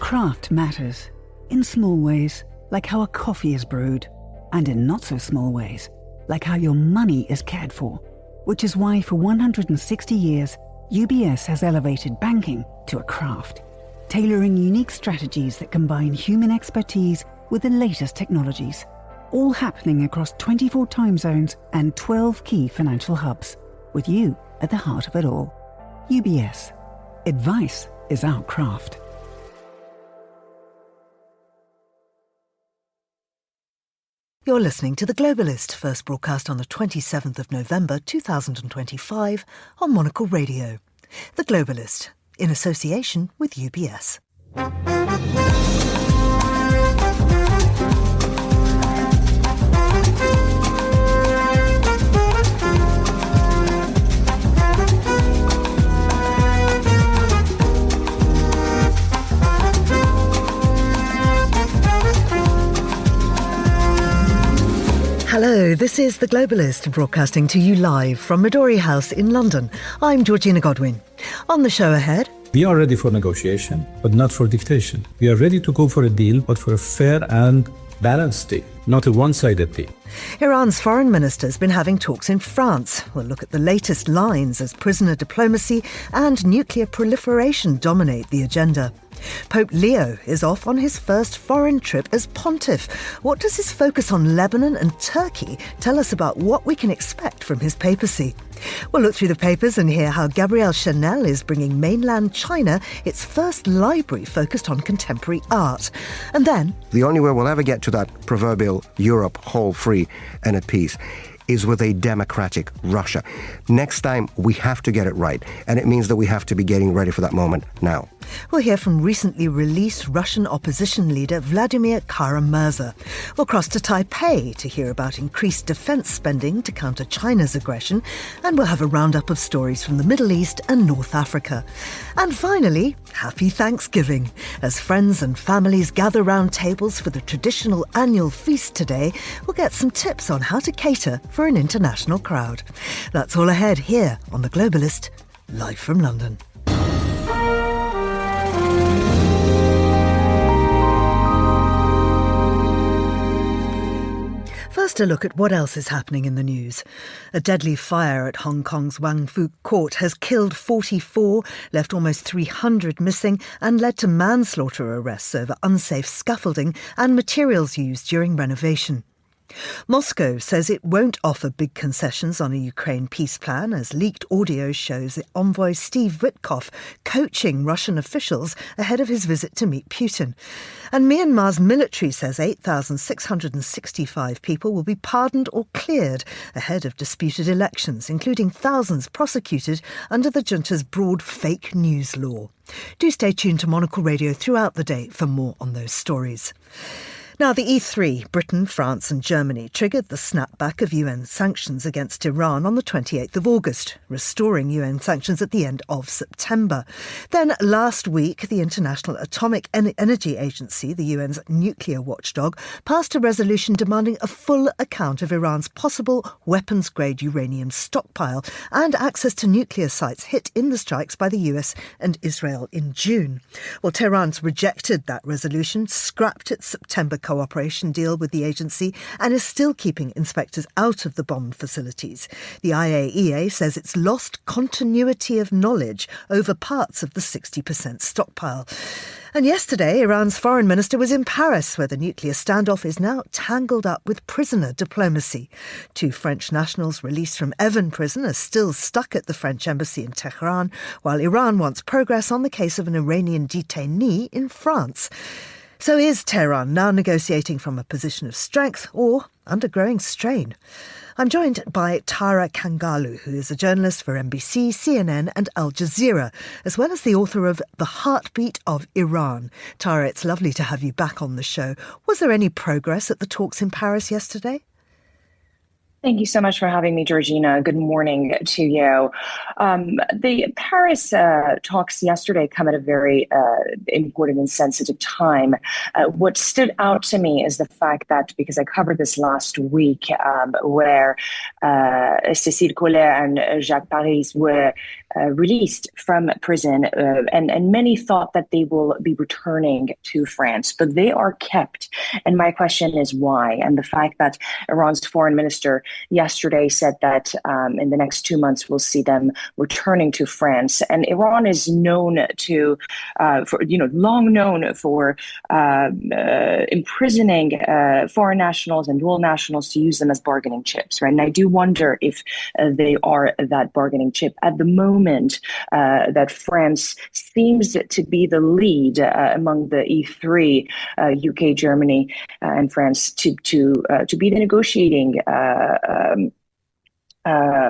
Craft matters, in small ways, like how a coffee is brewed, and in not so small ways, like how your money is cared for, which is why for 160 years, UBS has elevated banking to a craft, tailoring unique strategies that combine human expertise with the latest technologies, all happening across 24 time zones and 12 key financial hubs, with you at the heart of it all. UBS. Advice is our craft. You're listening to The Globalist, first broadcast on the 27th of November 2025 on Monocle Radio. The Globalist, in association with UBS. Hello, this is The Globalist, broadcasting to you live from Midori House in London. I'm Georgina Godwin. On the show ahead... We are ready for negotiation, but not for dictation. We are ready to go for a deal, but for a fair and balanced deal, not a one-sided deal. Iran's foreign minister's been having talks in France. We'll look at the latest lines as prisoner diplomacy and nuclear proliferation dominate the agenda. Pope Leo is off on his first foreign trip as pontiff. What does his focus on Lebanon and Turkey tell us about what we can expect from his papacy? We'll look through the papers and hear how Gabrielle Chanel is bringing mainland China its first library focused on contemporary art. And then... The only way we'll ever get to that proverbial Europe whole, free and at peace is with a democratic Russia. Next time, we have to get it right. And it means that we have to be getting ready for that moment now. We'll hear from recently released Russian opposition leader Vladimir Kara-Murza. We'll cross to Taipei to hear about increased defence spending to counter China's aggression. And we'll have a roundup of stories from the Middle East and North Africa. And finally, happy Thanksgiving. As friends and families gather round tables for the traditional annual feast today, we'll get some tips on how to cater for an international crowd. That's all ahead here on The Globalist, live from London. First, a look at what else is happening in the news. A deadly fire at Hong Kong's Wang Fu Court has killed 44, left almost 300 missing, and led to manslaughter arrests over unsafe scaffolding and materials used during renovation. Moscow says it won't offer big concessions on a Ukraine peace plan, as leaked audio shows the envoy Steve Witkoff coaching Russian officials ahead of his visit to meet Putin. And Myanmar's military says 8,665 people will be pardoned or cleared ahead of disputed elections, including thousands prosecuted under the junta's broad fake news law. Do stay tuned to Monocle Radio throughout the day for more on those stories. Now, the E3, Britain, France and Germany, triggered the snapback of UN sanctions against Iran on the 28th of August, restoring UN sanctions at the end of September. Then last week, the International Atomic Energy Agency, the UN's nuclear watchdog, passed a resolution demanding a full account of Iran's possible weapons-grade uranium stockpile and access to nuclear sites hit in the strikes by the US and Israel in June. Well, Tehran's rejected that resolution, scrapped its September cooperation deal with the agency and is still keeping inspectors out of the bomb facilities. The IAEA says it's lost continuity of knowledge over parts of the 60% stockpile. And yesterday, Iran's foreign minister was in Paris, where the nuclear standoff is now tangled up with prisoner diplomacy. 2 French nationals released from Evin prison are still stuck at the French embassy in Tehran, while Iran wants progress on the case of an Iranian detainee in France. So is Tehran now negotiating from a position of strength or under growing strain? I'm joined by Tara Kangalu, who is a journalist for NBC, CNN and Al Jazeera, as well as the author of The Heartbeat of Iran. Tara, it's lovely to have you back on the show. Was there any progress at the talks in Paris yesterday? Thank you so much for having me, Georgina. Good morning to you. The Paris talks yesterday come at a very important and sensitive time. What stood out to me is the fact that, because I covered this last week, where Cécile Collet and Jacques Paris were released from prison, and many thought that they will be returning to France, but they are kept. And my question is why? And the fact that Iran's foreign minister yesterday said that in the next 2 months we'll see them returning to France. And Iran is known to, long known for imprisoning foreign nationals and dual nationals to use them as bargaining chips, right? And I do wonder if they are that bargaining chip at the moment that France seems to be the lead among the E3, UK, Germany, and France to be the negotiating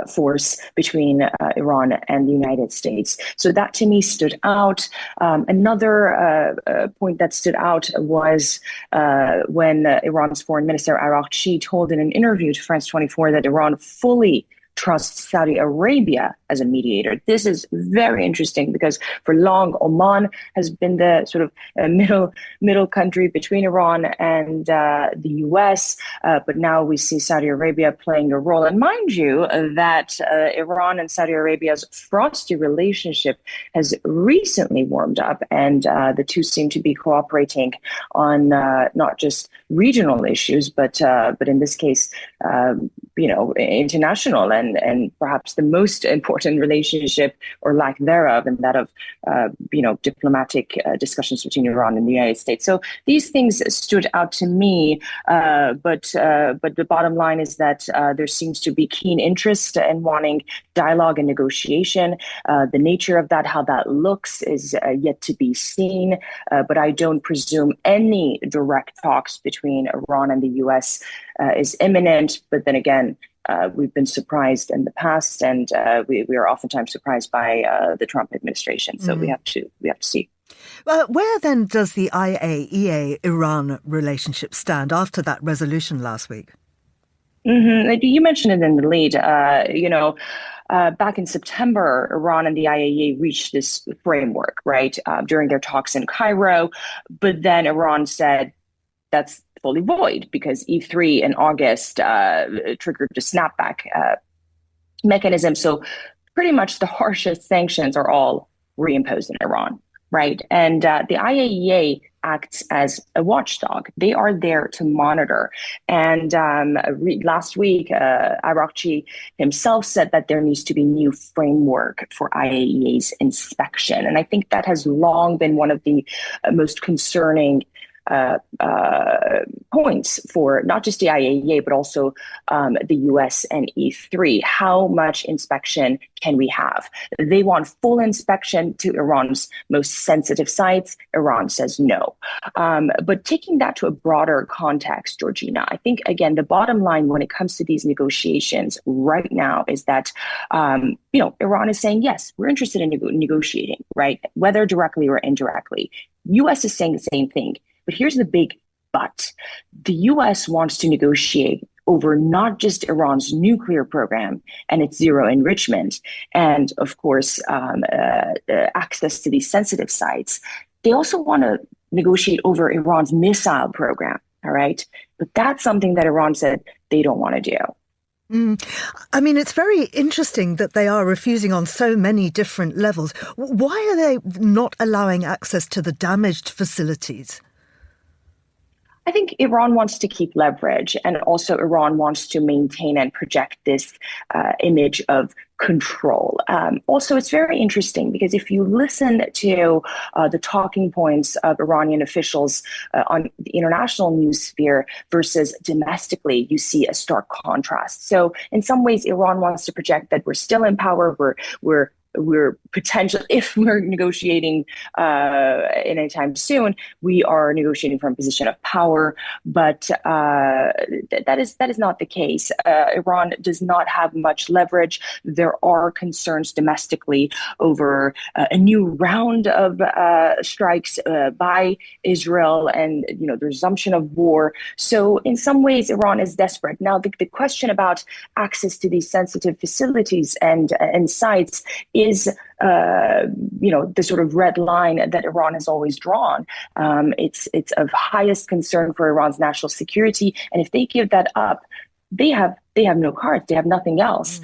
force between Iran and the United States. So that to me stood out. Another point that stood out was when Iran's foreign minister Araghchi told in an interview to France 24 that Iran fully trusts Saudi Arabia as a mediator. This is very interesting because for long, Oman has been the sort of middle country between Iran and the US, but now we see Saudi Arabia playing a role. And mind you, that Iran and Saudi Arabia's frosty relationship has recently warmed up, and the two seem to be cooperating on not just regional issues, but in this case, international and perhaps the most important relationship or lack thereof, and that of diplomatic discussions between Iran and the United States. So these things stood out to me, but the bottom line is that there seems to be keen interest in wanting dialogue and negotiation. The nature of that, how that looks, is yet to be seen. But I don't presume any direct talks between Iran and the U.S. Is imminent. But then again, we've been surprised in the past, and we are oftentimes surprised by the Trump administration. So we have to see. Well, where then does the IAEA-Iran relationship stand after that resolution last week? Mm-hmm. You mentioned it in the lead. Back in September, Iran and the IAEA reached this framework, right, during their talks in Cairo. But then Iran said that's fully void because E3 in August triggered a snapback mechanism. So pretty much the harshest sanctions are all reimposed in Iran, right? And the IAEA acts as a watchdog. They are there to monitor. And last week, Araghchi himself said that there needs to be new framework for IAEA's inspection. And I think that has long been one of the most concerning points for not just the IAEA, but also the US and E3. How much inspection can we have? They want full inspection to Iran's most sensitive sites. Iran says no. But taking that to a broader context, Georgina, I think, again, the bottom line when it comes to these negotiations right now is that, Iran is saying, yes, we're interested in negotiating, right? Whether directly or indirectly. US is saying the same thing. But here's the big but. The U.S. wants to negotiate over not just Iran's nuclear program and its zero enrichment, and of course, access to these sensitive sites. They also want to negotiate over Iran's missile program, all right? But that's something that Iran said they don't want to do. I mean, it's very interesting that they are refusing on so many different levels. Why are they not allowing access to the damaged facilities? I think Iran wants to keep leverage, and also Iran wants to maintain and project this image of control. Also, it's very interesting because if you listen to the talking points of Iranian officials on the international news sphere versus domestically, you see a stark contrast. So in some ways, Iran wants to project that we're still in power, we're potential, if we're negotiating anytime soon, we are negotiating from a position of power. But that is not the case. Iran does not have much leverage. There are concerns domestically over a new round of strikes by Israel and the resumption of war. So in some ways, Iran is desperate. Now, the question about access to these sensitive facilities and sites is the sort of red line that Iran has always drawn. It's of highest concern for Iran's national security, and if they give that up, they have no cards. They have nothing else.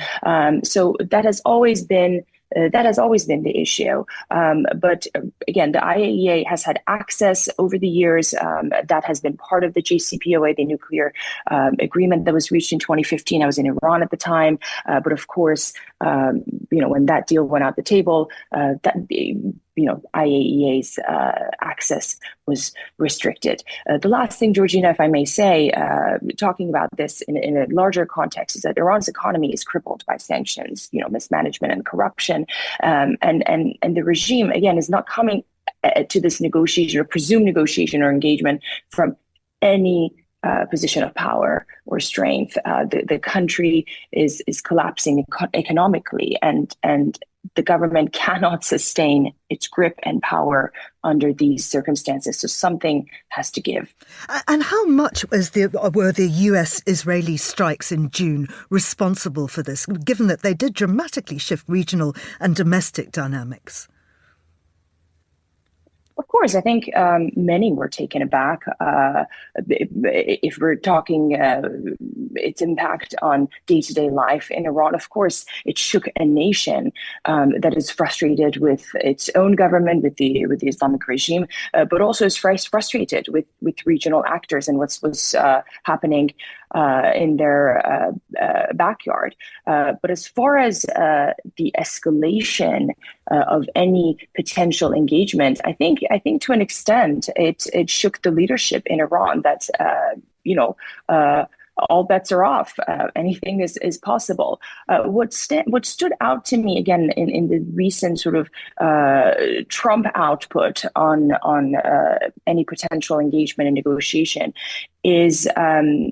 So that has always been the issue. But again, the IAEA has had access over the years. That has been part of the JCPOA, the nuclear agreement that was reached in 2015. I was in Iran at the time. But of course, when that deal went out the table, IAEA's access was restricted. The last thing, Georgina, if I may say, talking about this in a larger context, is that Iran's economy is crippled by sanctions, mismanagement and corruption, and the regime again is not coming to this negotiation or presumed negotiation or engagement from any position of power or strength. The country is collapsing economically, and the government cannot sustain its grip and power under these circumstances. So something has to give. And how much were the US-Israeli strikes in June responsible for this, given that they did dramatically shift regional and domestic dynamics? Of course, I think many were taken aback. If we're talking its impact on day-to-day life in Iran, of course, it shook a nation that is frustrated with its own government, with the Islamic regime, but also is frustrated with regional actors and what's happening in their backyard. But as far as the escalation of any potential engagement, I think to an extent it shook the leadership in Iran that all bets are off. Anything is possible. What stood out to me again in the recent sort of Trump output on any potential engagement and negotiation is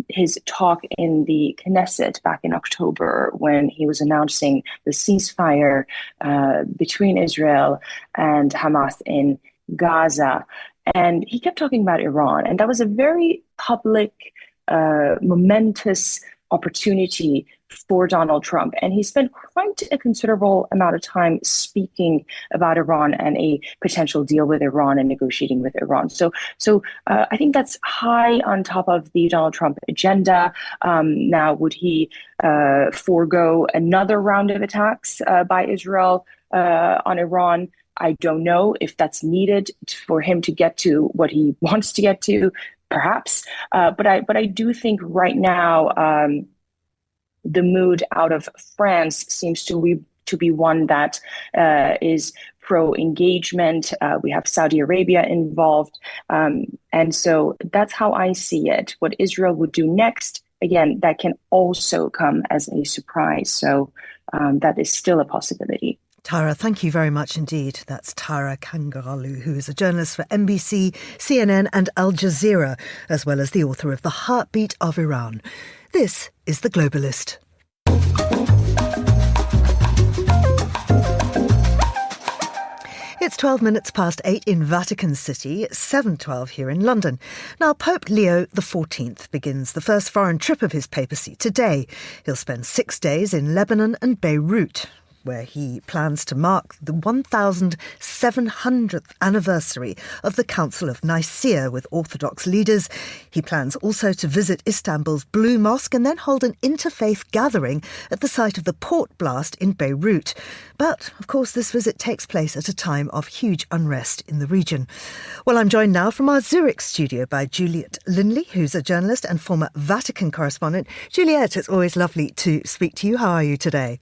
his talk in the Knesset back in October when he was announcing the ceasefire between Israel and Hamas in Gaza. And he kept talking about Iran. And that was a very public, momentous opportunity for Donald Trump. And he spent quite a considerable amount of time speaking about Iran and a potential deal with Iran and negotiating with Iran. So I think that's high on top of the Donald Trump agenda. Now, would he forego another round of attacks by Israel on Iran? I don't know if that's needed for him to get to what he wants to get to. Perhaps, but I do think right now the mood out of France seems to be one that is pro-engagement. We have Saudi Arabia involved, and so that's how I see it. What Israel would do next, again, that can also come as a surprise. So that is still a possibility. Tara, thank you very much indeed. That's Tara Kangaraloo, who is a journalist for NBC, CNN and Al Jazeera, as well as the author of The Heartbeat of Iran. This is The Globalist. It's 12 minutes past 8 in Vatican City, 7:12 here in London. Now, Pope Leo XIV begins the first foreign trip of his papacy today. He'll spend 6 days in Lebanon and Beirut, where he plans to mark the 1,700th anniversary of the Council of Nicaea with Orthodox leaders. He plans also to visit Istanbul's Blue Mosque and then hold an interfaith gathering at the site of the port blast in Beirut. But, of course, this visit takes place at a time of huge unrest in the region. Well, I'm joined now from our Zurich studio by Juliet Lindley, who's a journalist and former Vatican correspondent. Juliet, it's always lovely to speak to you. How are you today?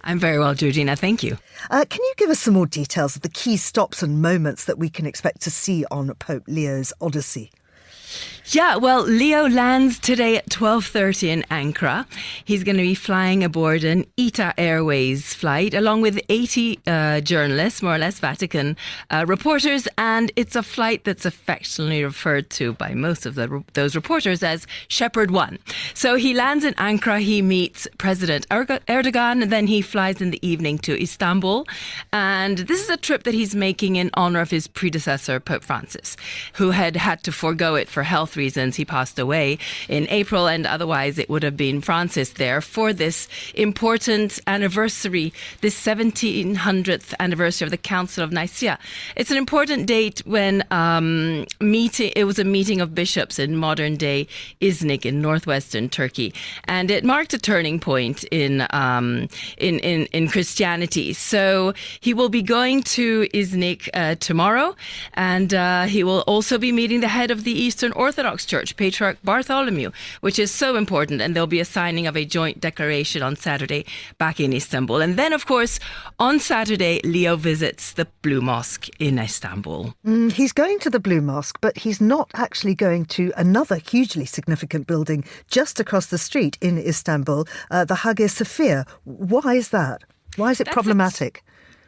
I'm very well, Georgina. Thank you. Can you give us some more details of the key stops and moments that we can expect to see on Pope Leo's Odyssey? Yeah, well, Leo lands today at 12:30 in Ankara. He's going to be flying aboard an ITA Airways flight along with 80 journalists, more or less Vatican reporters, and it's a flight that's affectionately referred to by most of those reporters as Shepherd 1. So he lands in Ankara, he meets President Erdogan, and then he flies in the evening to Istanbul. And this is a trip that he's making in honor of his predecessor, Pope Francis, who had to forego it for health reasons. He passed away in April, and otherwise it would have been Francis there for this important anniversary, this 1700th anniversary of the Council of Nicaea. It's an important date when it was a meeting of bishops in modern day Iznik in northwestern Turkey, and it marked a turning point in Christianity. So he will be going to Iznik tomorrow, and he will also be meeting the head of the Eastern Orthodox Church, Patriarch Bartholomew, which is so important. And there'll be a signing of a joint declaration on Saturday back in Istanbul. And then, of course, on Saturday, Leo visits the Blue Mosque in Istanbul. He's going to the Blue Mosque, but he's not actually going to another hugely significant building just across the street in Istanbul, the Hagia Sophia. Why is that? Why is it problematic?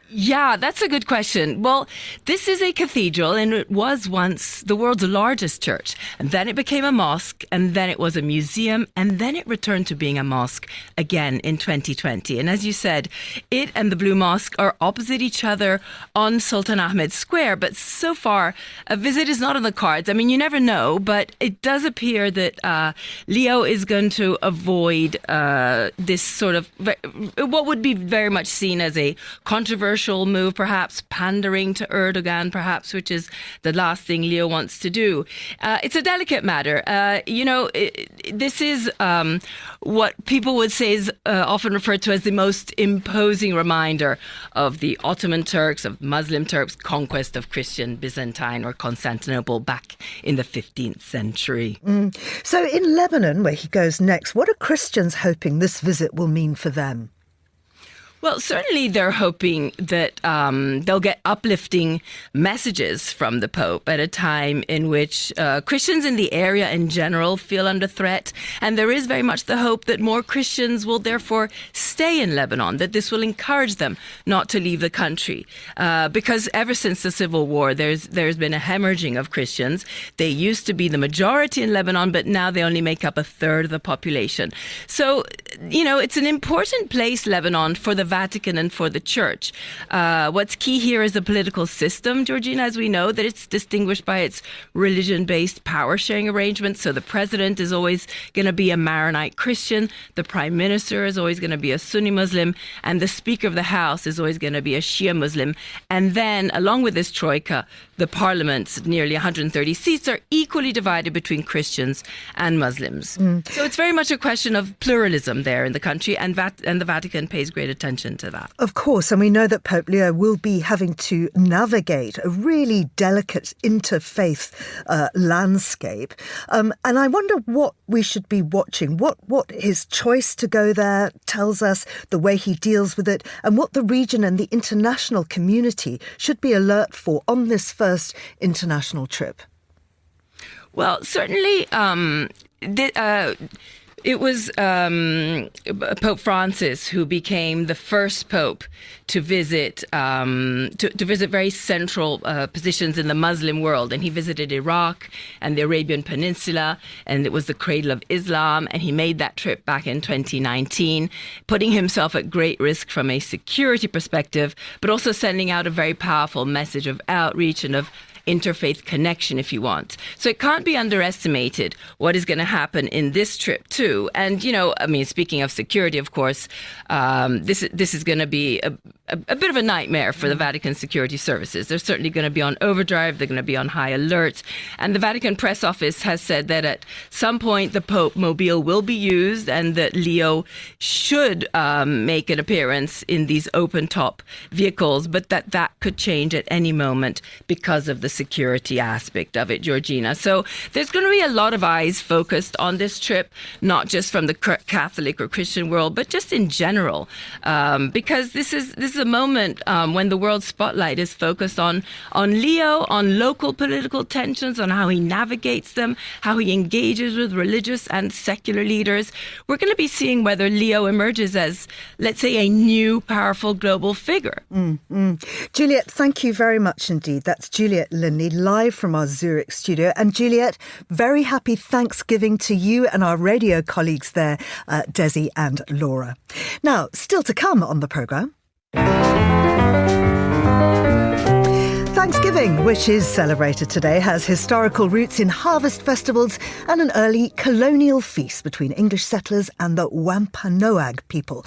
Yeah, that's a good question. Well, this is a cathedral, and it was once the world's largest church. And then it became a mosque, and then it was a museum, and then it returned to being a mosque again in 2020. And as you said, it and the Blue Mosque are opposite each other on Sultan Ahmed Square. But so far, a visit is not on the cards. I mean, you never know, but it does appear that Leo is going to avoid this sort of what would be very much seen as a controversial move, perhaps pandering to Erdogan, perhaps, which is the last thing Leo wants to do. It's a delicate matter. This is what people would say is often referred to as the most imposing reminder of the Ottoman Turks, of Muslim Turks' conquest of Christian Byzantine or Constantinople back in the 15th century. So in Lebanon, where he goes next, what are Christians hoping this visit will mean for them? Well, certainly they're hoping that they'll get uplifting messages from the Pope at a time in which Christians in the area in general feel under threat. And there is very much the hope that more Christians will therefore stay in Lebanon, that this will encourage them not to leave the country. Because ever since the civil war, there's been a hemorrhaging of Christians. They used to be the majority in Lebanon, but now they only make up a third of the population. So, it's an important place, Lebanon, for the Vatican and for the Church. What's key here is the political system, Georgina, as we know, that it's distinguished by its religion-based power-sharing arrangements. So the president is always going to be a Maronite Christian, the prime minister is always going to be a Sunni Muslim, and the Speaker of the House is always going to be a Shia Muslim. And then, along with this troika, the parliament's nearly 130 seats are equally divided between Christians and Muslims. So it's very much a question of pluralism there in the country, and the Vatican pays great attention to that. Of course, and we know that Pope Leo will be having to navigate a really delicate interfaith landscape. And I wonder what we should be watching, what his choice to go there tells us, the way he deals with it, and what the region and the international community should be alert for on this first international trip. Well, certainly it was Pope Francis who became the first pope to visit to visit very central positions in the Muslim world, and he visited Iraq and the Arabian Peninsula, and it was the cradle of Islam, and he made that trip back in 2019, putting himself at great risk from a security perspective, but also sending out a very powerful message of outreach and of interfaith connection, if you want. So it can't be underestimated what is going to happen in this trip too. And, speaking of security, of course, this is going to be a bit of a nightmare for the Vatican security services. They're certainly going to be on overdrive. They're going to be on high alert. And the Vatican press office has said that at some point the Pope Mobile will be used, and that Leo should make an appearance in these open-top vehicles, but that could change at any moment because of the security aspect of it, Georgina. So there's going to be a lot of eyes focused on this trip, not just from the Catholic or Christian world, but just in general, because this is a moment when the world spotlight is focused on Leo, on local political tensions, on how he navigates them, how he engages with religious and secular leaders. We're going to be seeing whether Leo emerges as, let's say, a new powerful global figure. Juliet, thank you very much indeed. That's Juliet Linley, live from our Zurich studio. And Juliet, very happy Thanksgiving to you and our radio colleagues there, Desi and Laura. Now, still to come on the programme. Thanksgiving, which is celebrated today, has historical roots in harvest festivals and an early colonial feast between English settlers and the Wampanoag people.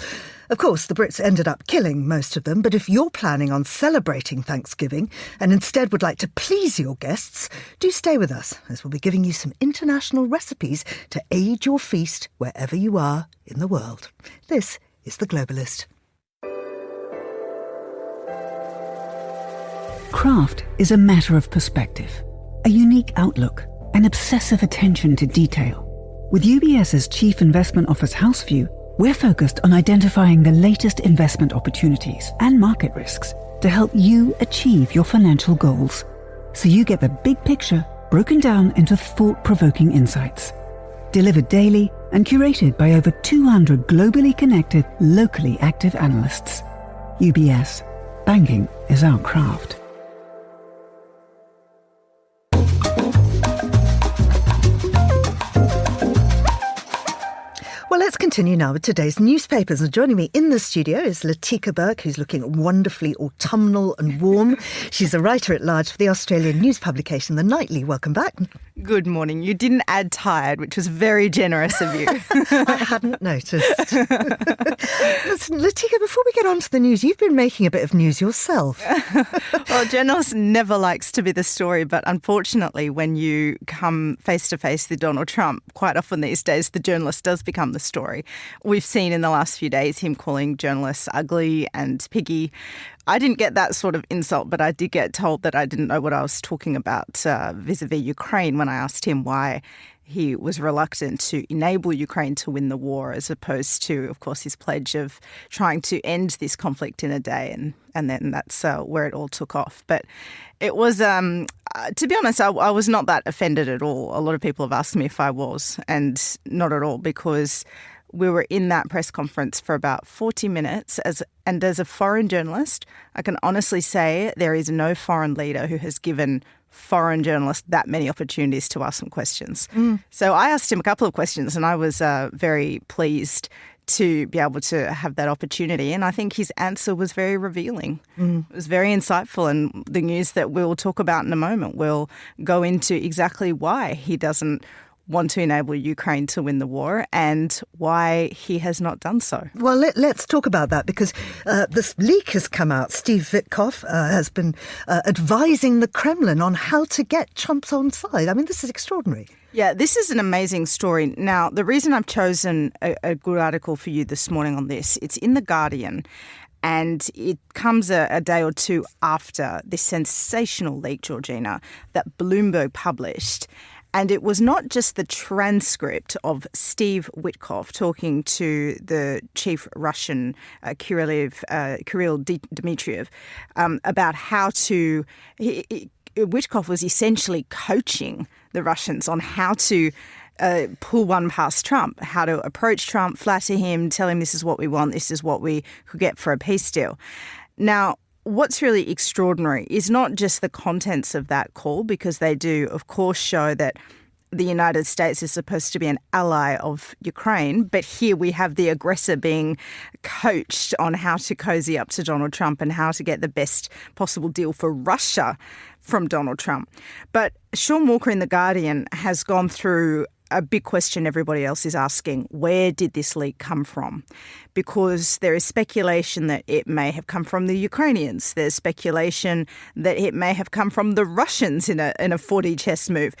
Of course, the Brits ended up killing most of them, but if you're planning on celebrating Thanksgiving and instead would like to please your guests, do stay with us, as we'll be giving you some international recipes to aid your feast wherever you are in the world. This is The Globalist. Craft is a matter of perspective, a unique outlook, and obsessive attention to detail. With UBS's Chief Investment Office House View, we're focused on identifying the latest investment opportunities and market risks to help you achieve your financial goals, so you get the big picture broken down into thought-provoking insights. Delivered daily and curated by over 200 globally connected, locally active analysts. UBS. Banking is our craft. Well, let's continue now with today's newspapers. And joining me in the studio is Latika Burke, who's looking wonderfully autumnal and warm. She's a writer-at-large for the Australian news publication The Nightly. Welcome back. Good morning. You didn't add tired, which was very generous of you. I hadn't noticed. Listen, Latika, before we get on to the news, you've been making a bit of news yourself. Well, journalist never likes to be the story, but unfortunately, when you come face-to-face with Donald Trump, quite often these days, the journalist does become the story. We've seen in the last few days him calling journalists ugly and piggy. I didn't get that sort of insult, but I did get told that I didn't know what I was talking about vis-a-vis Ukraine when I asked him why he was reluctant to enable Ukraine to win the war, as opposed to, of course, his pledge of trying to end this conflict in a day. And then that's where it all took off. But it was, to be honest, I was not that offended at all. A lot of people have asked me if I was, and not at all, because we were in that press conference for about 40 minutes. And as a foreign journalist, I can honestly say there is no foreign leader who has given foreign journalists that many opportunities to ask some questions. So I asked him a couple of questions, and I was very pleased to be able to have that opportunity. And I think his answer was very revealing. It was very insightful. And the news that we'll talk about in a moment will go into exactly why he doesn't want to enable Ukraine to win the war and why he has not done so. Well, let's talk about that, because this leak has come out. Steve Witkoff has been advising the Kremlin on how to get Trump's own side. I mean, this is extraordinary. Yeah, this is an amazing story. Now, the reason I've chosen a good article for you this morning on this, it's in The Guardian, and it comes a day or two after this sensational leak, Georgina, that Bloomberg published. And it was not just the transcript of Steve Witkoff talking to the chief Russian, Kirill Dmitriev, about how to... Witkoff was essentially coaching the Russians on how to pull one past Trump, how to approach Trump, flatter him, tell him this is what we want, this is what we could get for a peace deal. Now, what's really extraordinary is not just the contents of that call, because they do, of course, show that the United States is supposed to be an ally of Ukraine, but here we have the aggressor being coached on how to cozy up to Donald Trump and how to get the best possible deal for Russia from Donald Trump. But Sean Walker in The Guardian has gone through a big question everybody else is asking: where did this leak come from? Because there is speculation that it may have come from the Ukrainians. There's speculation that it may have come from the Russians in a 4D chess move.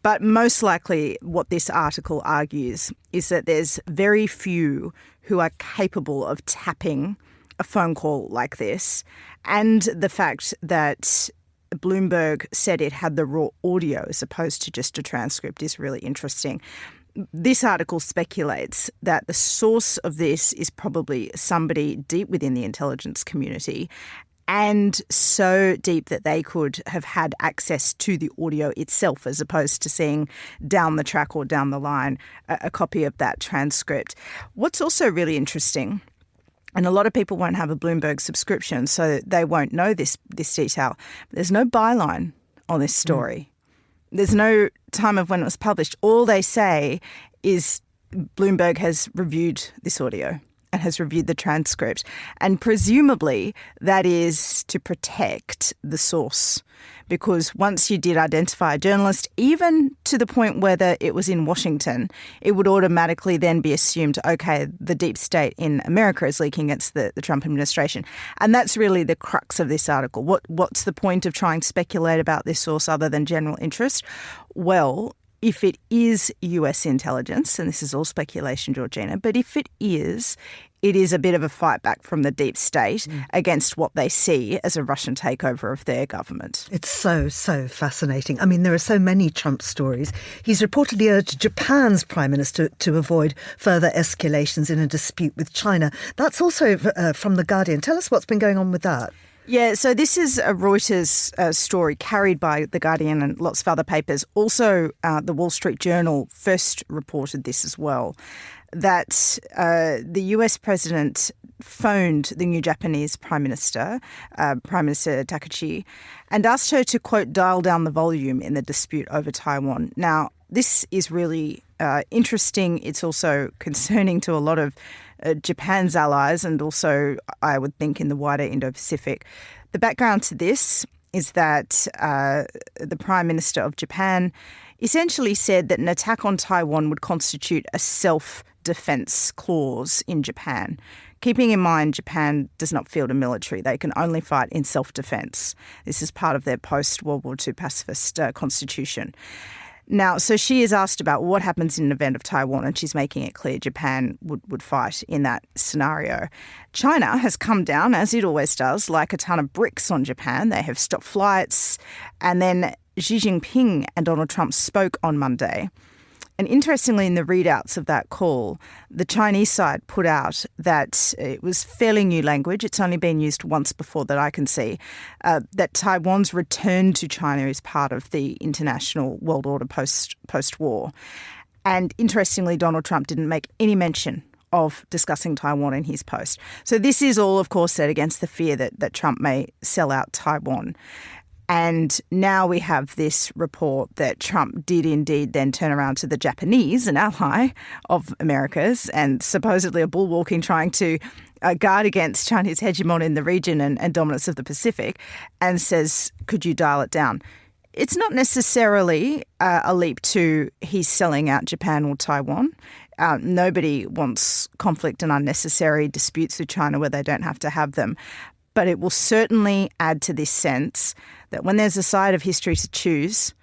But most likely what this article argues is that there's very few who are capable of tapping a phone call like this, and the fact that Bloomberg said it had the raw audio as opposed to just a transcript is really interesting. This article speculates that the source of this is probably somebody deep within the intelligence community, and so deep that they could have had access to the audio itself as opposed to seeing down the track or down the line a copy of that transcript. What's also really interesting, and a lot of people won't have a Bloomberg subscription, so they won't know this detail, there's no byline on this story. There's no time of when it was published. All they say is Bloomberg has reviewed this audio and has reviewed the transcript. And presumably that is to protect the source, because once you did identify a journalist, even to the point whether it was in Washington, it would automatically then be assumed, okay, the deep state in America is leaking against the Trump administration. And that's really the crux of this article. What's the point of trying to speculate about this source other than general interest? Well, if it is US intelligence, and this is all speculation, Georgina, but if it is a bit of a fight back from the deep state against what they see as a Russian takeover of their government. It's so fascinating. I mean, there are so many Trump stories. He's reportedly urged Japan's prime minister to avoid further escalations in a dispute with China. That's also from The Guardian. Tell us what's been going on with that. Yeah, so this is a Reuters story carried by The Guardian and lots of other papers. Also, the Wall Street Journal first reported this as well, that the US president phoned the new Japanese Prime Minister Takaichi, and asked her to, quote, dial down the volume in the dispute over Taiwan. Now, this is really interesting. It's also concerning to a lot of Japan's allies, and also, I would think, in the wider Indo-Pacific. The background to this is that the Prime Minister of Japan essentially said that an attack on Taiwan would constitute a self-defense clause in Japan. Keeping in mind, Japan does not field a military. They can only fight in self-defense. This is part of their post-World War II pacifist constitution. Now, so she is asked about what happens in an event of Taiwan, and she's making it clear Japan would fight in that scenario. China has come down, as it always does, like a ton of bricks on Japan. They have stopped flights. And then Xi Jinping and Donald Trump spoke on Monday. And interestingly, in the readouts of that call, the Chinese side put out that it was fairly new language. It's only been used once before that I can see, that Taiwan's return to China is part of the international world order post-war. And interestingly, Donald Trump didn't make any mention of discussing Taiwan in his post. So this is all, of course, set against the fear that Trump may sell out Taiwan. And now we have this report that Trump did indeed then turn around to the Japanese, an ally of America's, and supposedly a bulwarking trying to guard against Chinese hegemony in the region and dominance of the Pacific, and says, could you dial it down? It's not necessarily a leap to he's selling out Japan or Taiwan. Nobody wants conflict and unnecessary disputes with China where they don't have to have them. But it will certainly add to this sense that when there's a side of history to choose,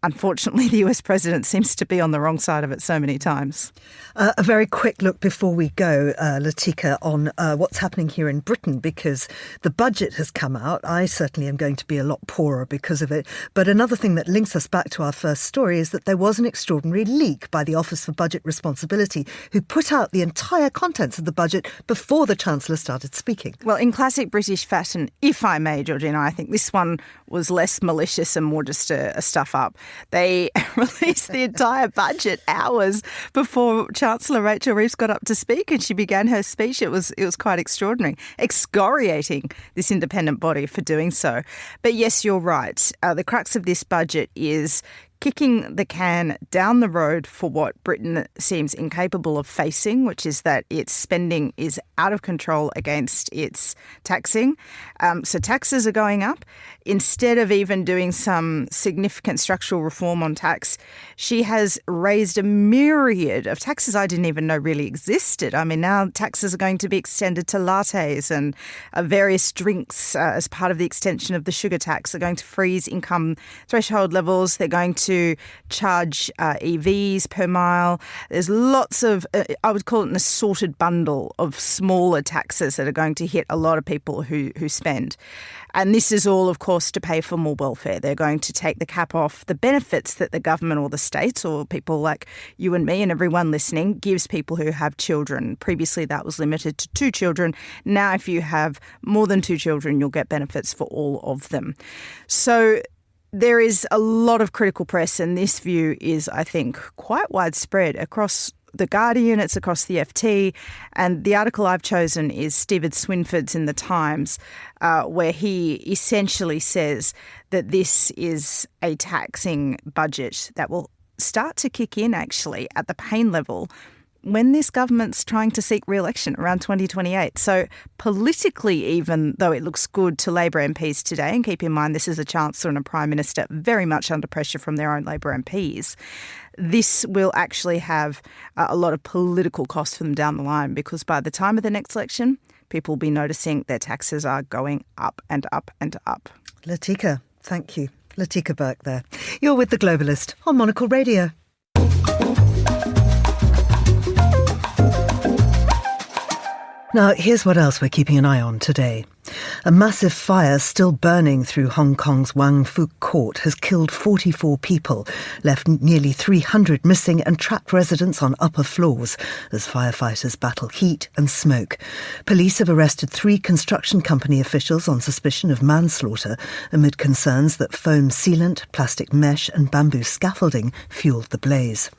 unfortunately, the US president seems to be on the wrong side of it so many times. A very quick look before we go, Latika, on what's happening here in Britain, because the budget has come out. I certainly am going to be a lot poorer because of it. But another thing that links us back to our first story is that there was an extraordinary leak by the Office for Budget Responsibility, who put out the entire contents of the budget before the Chancellor started speaking. Well, in classic British fashion, if I may, Georgina, I think this one was less malicious and more just a stuff-up. They released the entire budget hours before Chancellor Rachel Reeves got up to speak, and she began her speech. It was quite extraordinary, excoriating this independent body for doing so. But yes, you're right. The crux of this budget is kicking the can down the road for what Britain seems incapable of facing, which is that its spending is out of control against its taxing. So taxes are going up. Instead of even doing some significant structural reform on tax, she has raised a myriad of taxes I didn't even know really existed. I mean, now taxes are going to be extended to lattes and various drinks as part of the extension of the sugar tax. They're going to freeze income threshold levels. They're going to to charge EVs per mile. There's lots of, I would call it an assorted bundle of smaller taxes that are going to hit a lot of people who spend. And this is all, of course, to pay for more welfare. They're going to take the cap off the benefits that the government or the states or people like you and me and everyone listening gives people who have children. Previously, that was limited to 2 children. Now, if you have more than 2 children, you'll get benefits for all of them. So there is a lot of critical press, and this view is, I think, quite widespread across The Guardian, it's across the FT, and the article I've chosen is Stephen Swinford's in The Times, where he essentially says that this is a taxing budget that will start to kick in, actually, at the pain level when this government's trying to seek re-election around 2028. So politically, even though it looks good to Labor MPs today, and keep in mind this is a Chancellor and a Prime Minister very much under pressure from their own Labor MPs, this will actually have a lot of political cost for them down the line, because by the time of the next election, people will be noticing their taxes are going up and up and up. Latika, thank you. Latika Burke there. You're with The Globalist on Monocle Radio. Now, here's what else we're keeping an eye on today. A massive fire still burning through Hong Kong's Wang Fuk Court has killed 44 people, left nearly 300 missing and trapped residents on upper floors as firefighters battle heat and smoke. Police have arrested 3 construction company officials on suspicion of manslaughter amid concerns that foam sealant, plastic mesh and bamboo scaffolding fueled the blaze.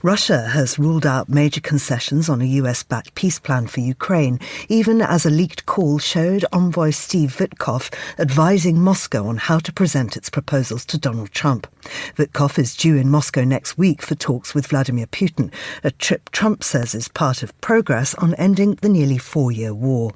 Russia has ruled out major concessions on a US-backed peace plan for Ukraine, even as a leaked call showed envoy Steve Witkoff advising Moscow on how to present its proposals to Donald Trump. Witkoff is due in Moscow next week for talks with Vladimir Putin, a trip Trump says is part of progress on ending the nearly 4-year war.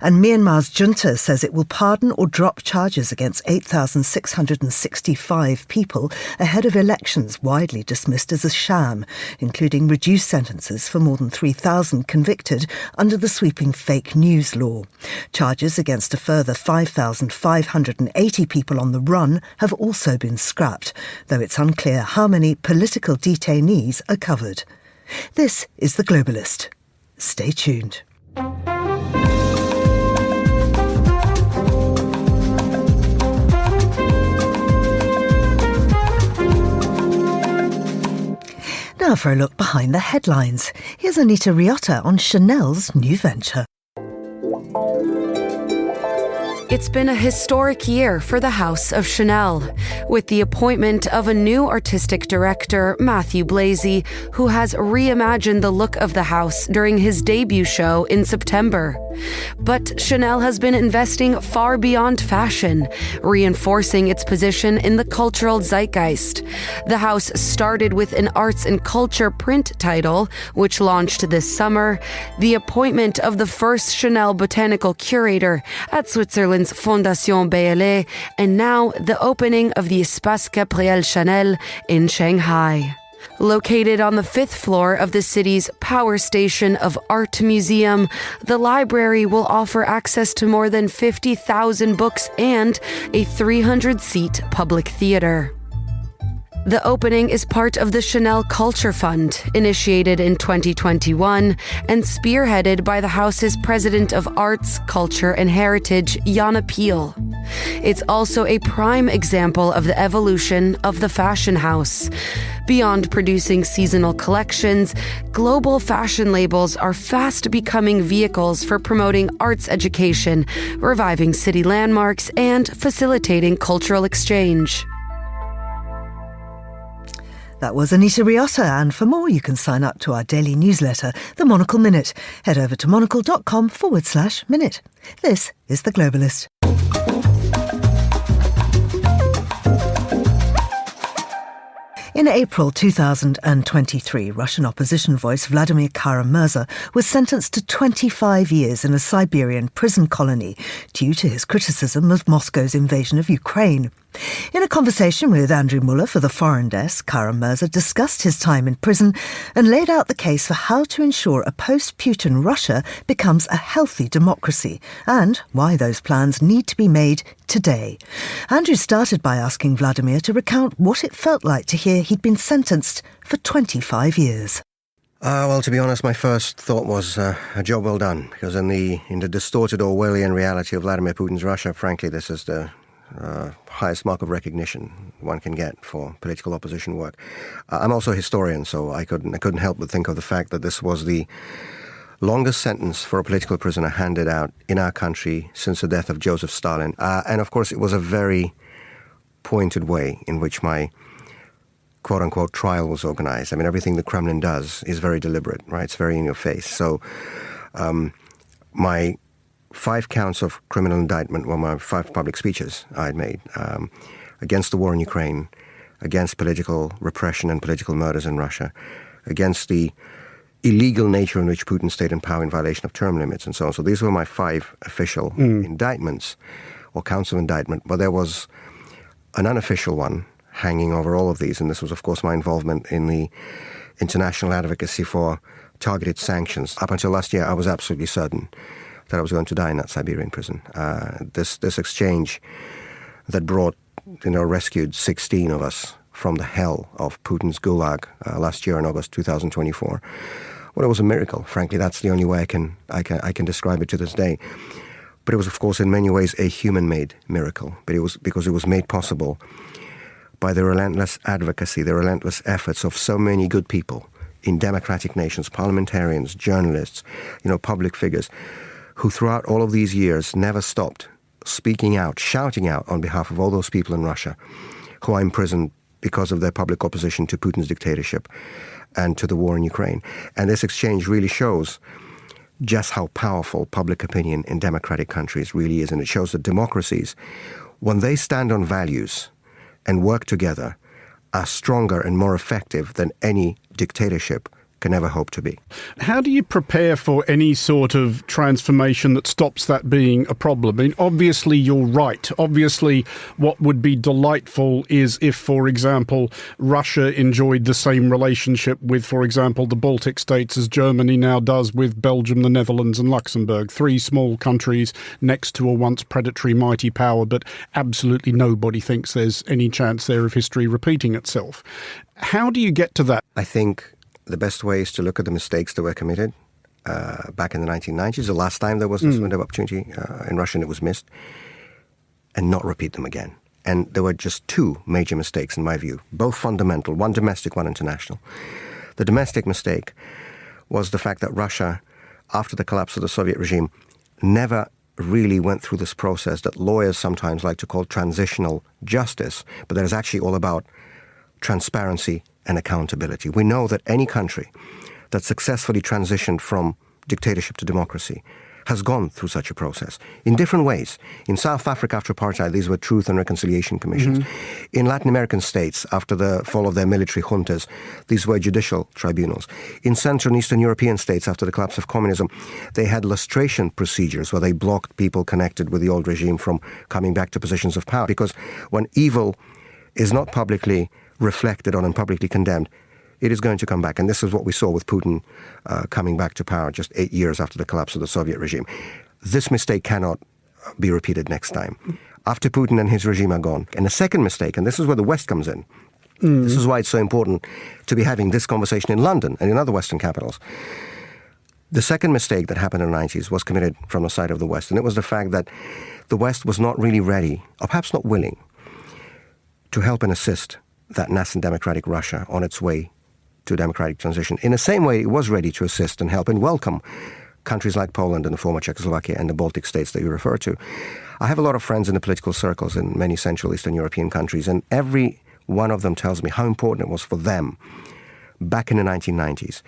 And Myanmar's junta says it will pardon or drop charges against 8,665 people ahead of elections widely dismissed as a sham, including reduced sentences for more than 3,000 convicted under the sweeping fake news law. Charges against a further 5,580 people on the run have also been scrapped, though it's unclear how many political detainees are covered. This is The Globalist. Stay tuned. Now for a look behind the headlines. Here's Anita Riotta on Chanel's new venture. It's been a historic year for the House of Chanel, with the appointment of a new artistic director, Matthew Blasey, who has reimagined the look of the house during his debut show in September. But Chanel has been investing far beyond fashion, reinforcing its position in the cultural zeitgeist. The house started with an arts and culture print title, which launched this summer, the appointment of the first Chanel botanical curator at Switzerland's Fondation BLA, and now the opening of the Espace Gabrielle Chanel in Shanghai. Located on the 5th floor of the city's Power Station of Art Museum, the library will offer access to more than 50,000 books and a 300-seat public theater. The opening is part of the Chanel Culture Fund, initiated in 2021 and spearheaded by the house's President of Arts, Culture and Heritage, Jana Peel. It's also a prime example of the evolution of the fashion house. Beyond producing seasonal collections, global fashion labels are fast becoming vehicles for promoting arts education, reviving city landmarks, and facilitating cultural exchange. That was Anita Riotta, and for more you can sign up to our daily newsletter, The Monocle Minute. Head over to monocle.com/minute. This is The Globalist. In April 2023, Russian opposition voice Vladimir Kara-Murza was sentenced to 25 years in a Siberian prison colony due to his criticism of Moscow's invasion of Ukraine. In a conversation with Andrew Muller for the Foreign Desk, Karam Mirza discussed his time in prison and laid out the case for how to ensure a post-Putin Russia becomes a healthy democracy and why those plans need to be made today. Andrew started by asking Vladimir to recount what it felt like to hear he'd been sentenced for 25 years. Well, to be honest, my first thought was a job well done, because in the distorted Orwellian reality of Vladimir Putin's Russia, frankly, this is the highest mark of recognition one can get for political opposition work. I'm also a historian, so I couldn't help but think of the fact that this was the longest sentence for a political prisoner handed out in our country since the death of Joseph Stalin. And of course, it was a very pointed way in which my quote-unquote trial was organized. I mean, everything the Kremlin does is very deliberate, right? It's very in your face. So my 5 counts of criminal indictment were my 5 public speeches I had made against the war in Ukraine, against political repression and political murders in Russia, against the illegal nature in which Putin stayed in power in violation of term limits and so on. So these were my 5 official indictments or counts of indictment. But there was an unofficial one hanging over all of these, and this was, of course, my involvement in the international advocacy for targeted sanctions. Up until last year, I was absolutely certain that I was going to die in that Siberian prison. This exchange that rescued 16 of us from the hell of Putin's gulag last year in August 2024. Well, it was a miracle. Frankly, that's the only way I can describe it to this day. But it was, of course, in many ways a human-made miracle. But it was because it was made possible by the relentless advocacy, the relentless efforts of so many good people in democratic nations, parliamentarians, journalists, public figures, who throughout all of these years never stopped speaking out, shouting out on behalf of all those people in Russia who are imprisoned because of their public opposition to Putin's dictatorship and to the war in Ukraine. And this exchange really shows just how powerful public opinion in democratic countries really is. And it shows that democracies, when they stand on values and work together, are stronger and more effective than any dictatorship can ever hope to be. How do you prepare for any sort of transformation that stops that being a problem? I mean, obviously you're right. Obviously what would be delightful is if, for example, Russia enjoyed the same relationship with, for example, the Baltic states as Germany now does with Belgium, the Netherlands and Luxembourg. 3 small countries next to a once predatory mighty power, but absolutely nobody thinks there's any chance there of history repeating itself. How do you get to that? I think the best way is to look at the mistakes that were committed back in the 1990s, the last time there was this window of opportunity in Russia and it was missed, and not repeat them again. And there were just 2 major mistakes, in my view, both fundamental, one domestic, one international. The domestic mistake was the fact that Russia, after the collapse of the Soviet regime, never really went through this process that lawyers sometimes like to call transitional justice, but that is actually all about transparency and accountability. We know that any country that successfully transitioned from dictatorship to democracy has gone through such a process in different ways. In South Africa after apartheid, these were Truth and Reconciliation Commissions. In Latin American states, after the fall of their military juntas, these were judicial tribunals. In Central and Eastern European states, after the collapse of communism, they had lustration procedures where they blocked people connected with the old regime from coming back to positions of power. Because when evil is not publicly reflected on and publicly condemned, it is going to come back. And this is what we saw with Putin coming back to power just 8 years after the collapse of the Soviet regime. This mistake cannot be repeated next time. After Putin and his regime are gone. And the second mistake, and this is where the West comes in, this is why it's so important to be having this conversation in London and in other Western capitals. The second mistake that happened in the 90s was committed from the side of the West, and it was the fact that the West was not really ready, or perhaps not willing, to help and assist that nascent democratic Russia on its way to democratic transition. In the same way, it was ready to assist and help and welcome countries like Poland and the former Czechoslovakia and the Baltic states that you refer to. I have a lot of friends in the political circles in many Central Eastern European countries, and every one of them tells me how important it was for them back in the 1990s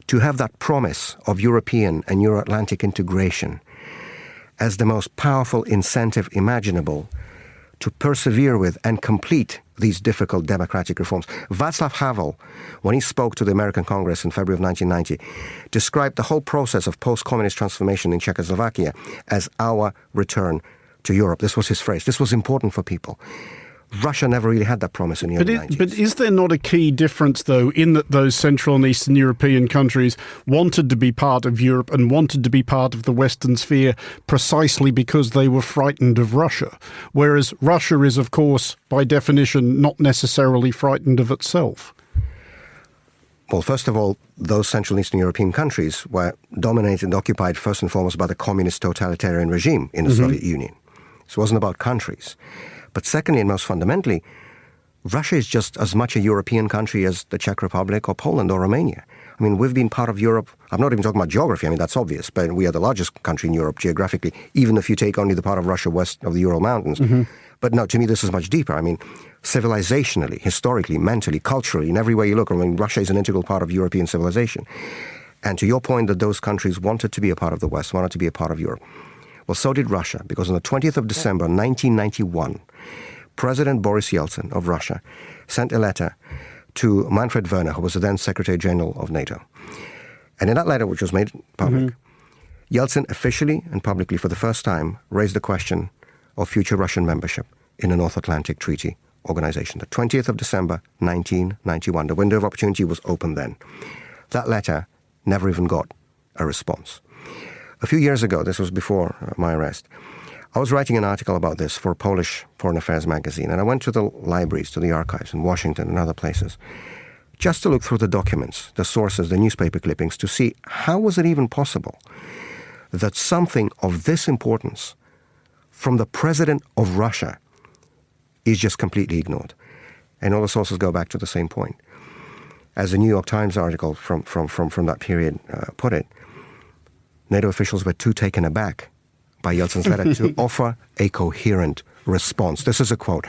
to have that promise of European and Euro-Atlantic integration as the most powerful incentive imaginable to persevere with and complete these difficult democratic reforms. Václav Havel, when he spoke to the American Congress in February of 1990, described the whole process of post-communist transformation in Czechoslovakia as our return to Europe. This was his phrase. This was important for people. Russia never really had that promise in the early 90s. But is there not a key difference, though, in that those Central and Eastern European countries wanted to be part of Europe and wanted to be part of the Western sphere precisely because they were frightened of Russia, whereas Russia is, of course, by definition, not necessarily frightened of itself? Well, first of all, those Central and Eastern European countries were dominated and occupied first and foremost by the communist totalitarian regime in the Soviet Union. So it wasn't about countries. But secondly, and most fundamentally, Russia is just as much a European country as the Czech Republic or Poland or Romania. I mean, we've been part of Europe. I'm not even talking about geography. I mean, that's obvious. But we are the largest country in Europe geographically, even if you take only the part of Russia west of the Ural Mountains. But no, to me, this is much deeper. I mean, civilizationally, historically, mentally, culturally, in every way you look, I mean, Russia is an integral part of European civilization. And to your point that those countries wanted to be a part of the West, wanted to be a part of Europe. Well, so did Russia, because on the 20th of December, 1991, President Boris Yeltsin of Russia sent a letter to Manfred Wörner, who was the then Secretary General of NATO. And in that letter, which was made public, Yeltsin officially and publicly for the first time raised the question of future Russian membership in the North Atlantic Treaty Organization. The 20th of December, 1991. The window of opportunity was open then. That letter never even got a response. A few years ago, this was before my arrest, I was writing an article about this for a Polish Foreign Affairs magazine, and I went to the libraries, to the archives in Washington and other places, just to look through the documents, the sources, the newspaper clippings, to see how was it even possible that something of this importance from the president of Russia is just completely ignored. And all the sources go back to the same point. As the New York Times article from that period put it, NATO officials were too taken aback by Yeltsin's letter to offer a coherent response. This is a quote.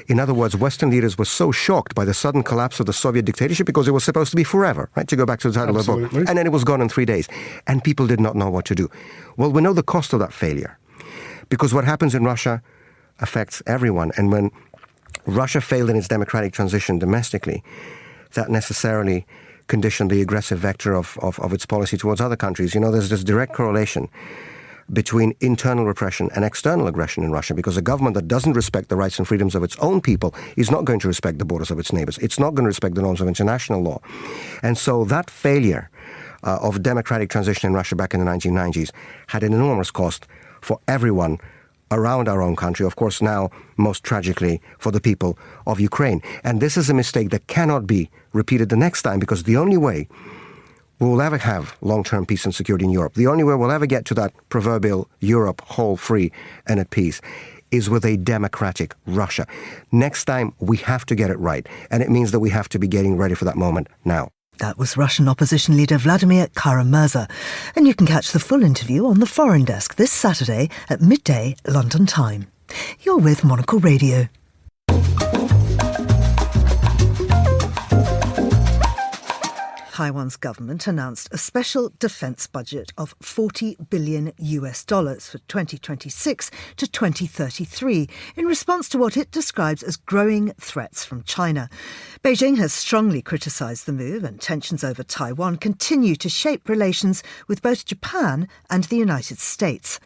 In other words, Western leaders were so shocked by the sudden collapse of the Soviet dictatorship because it was supposed to be forever, right? To go back to the title of the book. And then it was gone in 3 days. And people did not know what to do. Well, we know the cost of that failure. Because what happens in Russia affects everyone. And when Russia failed in its democratic transition domestically, that necessarily conditioned the aggressive vector of its policy towards other countries. You know, there's this direct correlation between internal repression and external aggression in Russia, because a government that doesn't respect the rights and freedoms of its own people is not going to respect the borders of its neighbors. It's not going to respect the norms of international law. And so that failure of democratic transition in Russia back in the 1990s had an enormous cost for everyone around our own country, of course now, most tragically, for the people of Ukraine. And this is a mistake that cannot be repeated the next time, because the only way we will ever have long-term peace and security in Europe, the only way we'll ever get to that proverbial Europe whole, free, and at peace, is with a democratic Russia. Next time, we have to get it right. And it means that we have to be getting ready for that moment now. That was Russian opposition leader Vladimir Kara-Murza. And you can catch the full interview on the Foreign Desk this Saturday at midday London time. You're with Monocle Radio. Taiwan's government announced a special defence budget of $40 billion for 2026 to 2033 in response to what it describes as growing threats from China. Beijing has strongly criticised the move, and tensions over Taiwan continue to shape relations with both Japan and the United States.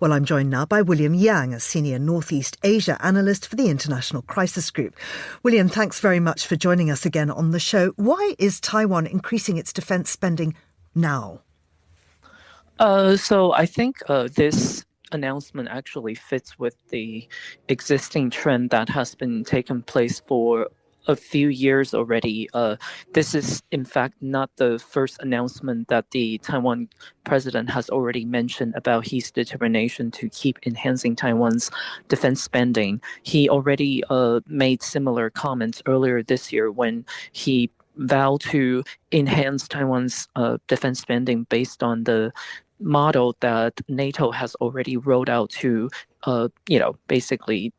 Well, I'm joined now by William Yang, a senior Northeast Asia analyst for the International Crisis Group. William, thanks very much for joining us again on the show. Why is Taiwan increasing its defence spending now? So I think this announcement actually fits with the existing trend that has been taking place for a few years already. This is, in fact, not the first announcement that the Taiwan president has already mentioned about his determination to keep enhancing Taiwan's defense spending. He already made similar comments earlier this year when he vowed to enhance Taiwan's defense spending based on the model that NATO has already rolled out to, basically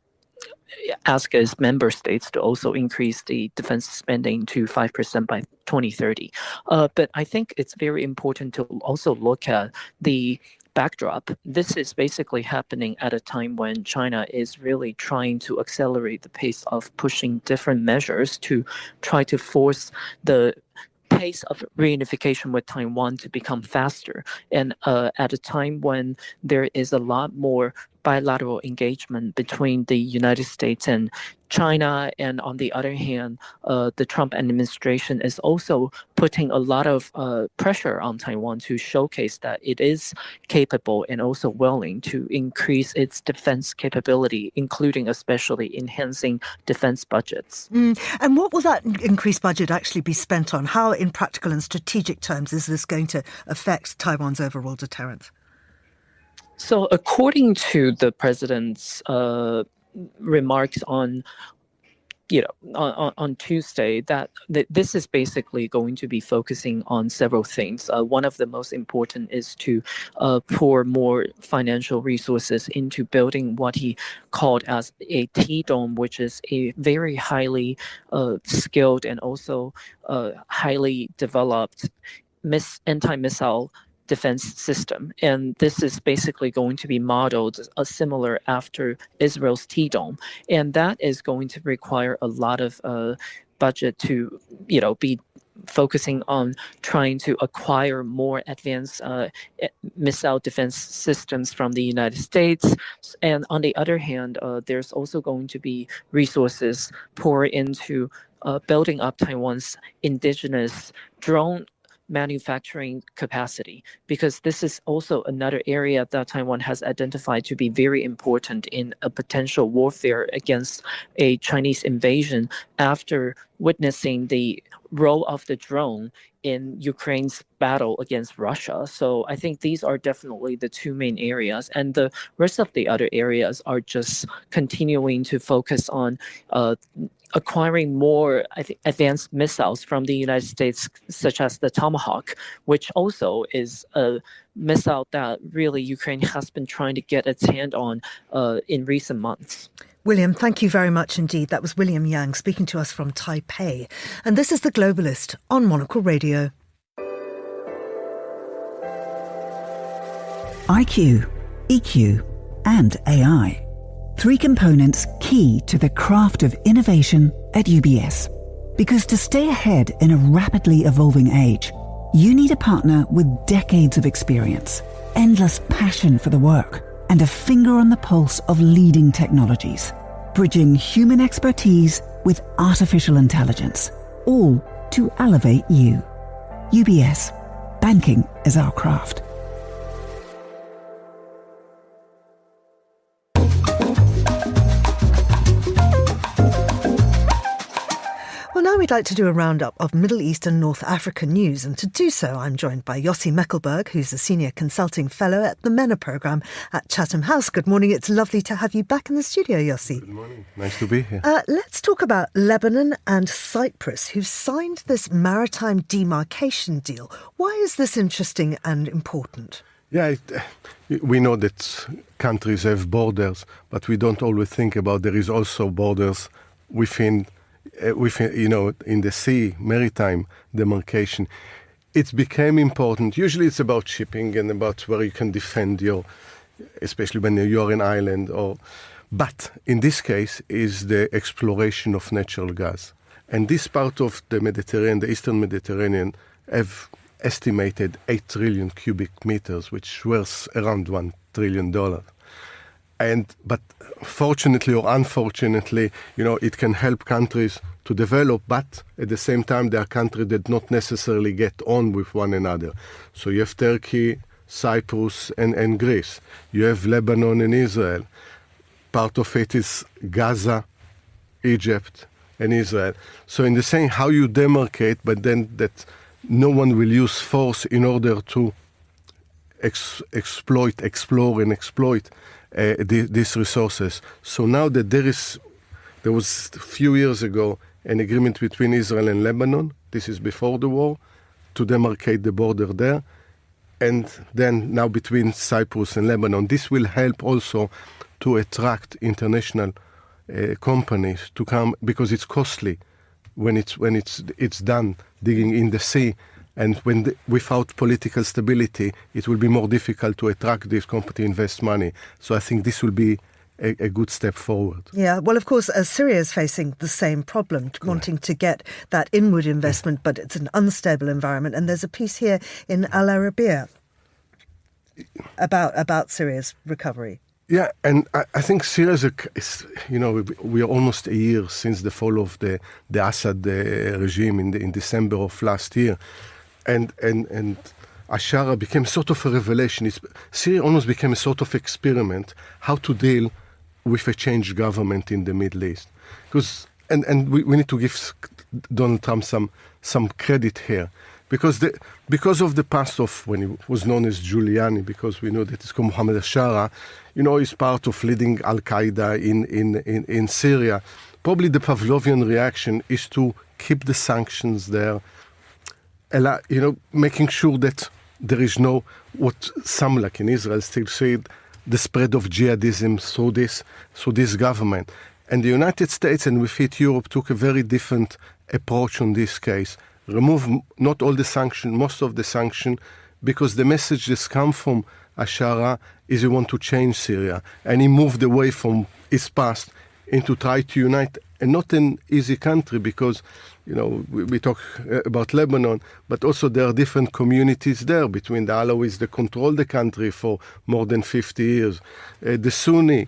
ask its member states to also increase the defense spending to 5% by 2030. But I think it's very important to also look at the backdrop. This is basically happening at a time when China is really trying to accelerate the pace of pushing different measures to try to force the pace of reunification with Taiwan to become faster. And at a time when there is a lot more bilateral engagement between the United States and China, and on the other hand, the Trump administration is also putting a lot of pressure on Taiwan to showcase that it is capable and also willing to increase its defense capability, including especially enhancing defense budgets. And what will that increased budget actually be spent on? How, in practical and strategic terms, is this going to affect Taiwan's overall deterrence? So according to the president's remarks on Tuesday, that this is basically going to be focusing on several things. One of the most important is to pour more financial resources into building what he called as a T-dome, which is a very highly skilled and also highly developed anti-missile defense system. And this is basically going to be modeled similar after Israel's T-dome. And that is going to require a lot of budget to, be focusing on trying to acquire more advanced missile defense systems from the United States. And on the other hand, there's also going to be resources poured into building up Taiwan's indigenous drone manufacturing capacity, because this is also another area that Taiwan has identified to be very important in a potential warfare against a Chinese invasion after witnessing the role of the drone in Ukraine's battle against Russia. So I think these are definitely the two main areas, and the rest of the other areas are just continuing to focus on acquiring more advanced missiles from the United States, such as the Tomahawk, which also is a missile that really Ukraine has been trying to get its hand on in recent months. William, thank you very much indeed. That was William Yang speaking to us from Taipei. And this is The Globalist on Monocle Radio. IQ, EQ, and AI. 3 components key to the craft of innovation at UBS. Because to stay ahead in a rapidly evolving age, you need a partner with decades of experience, endless passion for the work, and a finger on the pulse of leading technologies, bridging human expertise with artificial intelligence, all to elevate you. UBS. Banking is our craft. Now we'd like to do a roundup of Middle East and North Africa news, and to do so I'm joined by Yossi Meckelberg, who's a Senior Consulting Fellow at the MENA Programme at Chatham House. Good morning, it's lovely to have you back in the studio, Yossi. Good morning, nice to be here. Let's talk about Lebanon and Cyprus, who've signed this maritime demarcation deal. Why is this interesting and important? Yeah, we know that countries have borders, but we don't always think about there is also borders within in the sea, maritime demarcation. It became important. Usually it's about shipping and about where you can defend especially when you're an island. But in this case is the exploration of natural gas. And this part of the Mediterranean, the Eastern Mediterranean, have estimated 8 trillion cubic meters, which was around $1 trillion. But fortunately or unfortunately, it can help countries to develop, but at the same time, there are countries that not necessarily get on with one another. So you have Turkey, Cyprus, and Greece. You have Lebanon and Israel. Part of it is Gaza, Egypt, and Israel. So in the same, how you demarcate, but then that no one will use force in order to explore and exploit these resources. So now that there was a few years ago an agreement between Israel and Lebanon, this is before the war, to demarcate the border there, and then now between Cyprus and Lebanon. This will help also to attract international companies to come, because it's costly when it's done digging in the sea. And without political stability, it will be more difficult to attract these companies to invest money. So I think this will be a good step forward. Yeah, well, of course, Syria is facing the same problem, wanting to get that inward investment, but it's an unstable environment. And there's a piece here in Al Arabiya about Syria's recovery. Yeah, and I think Syria is, we are almost a year since the fall of the Assad regime in December of last year, and Ashara became sort of a revelation. Syria almost became a sort of experiment how to deal with a changed government in the Middle East. Because we need to give Donald Trump some credit here. Because of the past of when he was known as Giuliani, because we know that it's called Mohammed Ashara, he's part of leading Al-Qaeda in Syria. Probably the Pavlovian reaction is to keep the sanctions there, making sure that there is no, what some like in Israel still say, the spread of jihadism through this government. And the United States and with it Europe took a very different approach on this case. Remove not all the sanction, most of the sanction, because the message that's come from Ashara is he want to change Syria. And he moved away from his past into try to unite, and not an easy country because, we talk about Lebanon, but also there are different communities there between the Alawis that control the country for more than 50 years, the Sunni,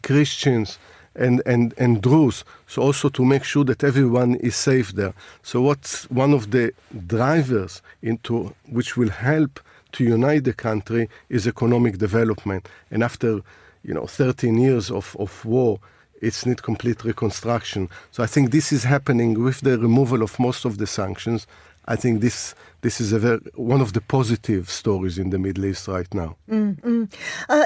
Christians, and Druze, so also to make sure that everyone is safe there. So what's one of the drivers into which will help to unite the country is economic development. And after 13 years of war, it's need complete reconstruction. So I think this is happening with the removal of most of the sanctions. I think this is one of the positive stories in the Middle East right now.